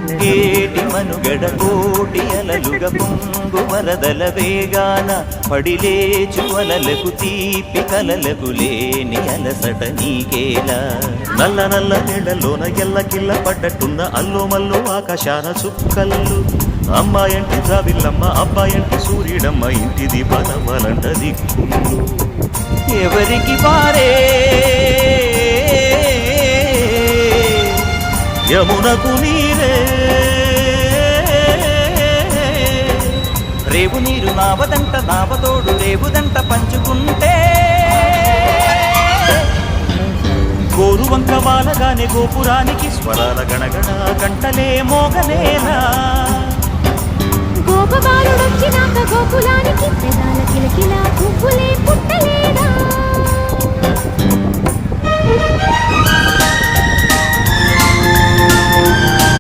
పొంగేటి మనుగడ కోటి అలలుగా పొంగు వరదల వేగాన పడిలేచు అలలకు తీపి కలలకు లేని అలసట నీకేలా నల్ల నల్ల నీళ్లలోన ఎల్లకిల్ల పడ్డట్టున్న అల్లో మల్లో ఆకాశాన చుక్కల్లు అమ్మాయంటి జావిల్లమ్మ అబ్బాయంటి సూర్యుడమ్మ ఇంటిది బలవలంట దిక్కులు ఎవరికి పారే యమునకు నీరే రేవు నీరు నావదంట నావతోడు రేవుదంట పంచుకుంటే గోరువంక వాలగానే గోపురానికి స్వరాల గణగణ గంటలే మోగలేనా గోపబాలుడొచ్చినాక గోకులానికి పెదాల కిలకిల పువ్వులే పుట్టలేదా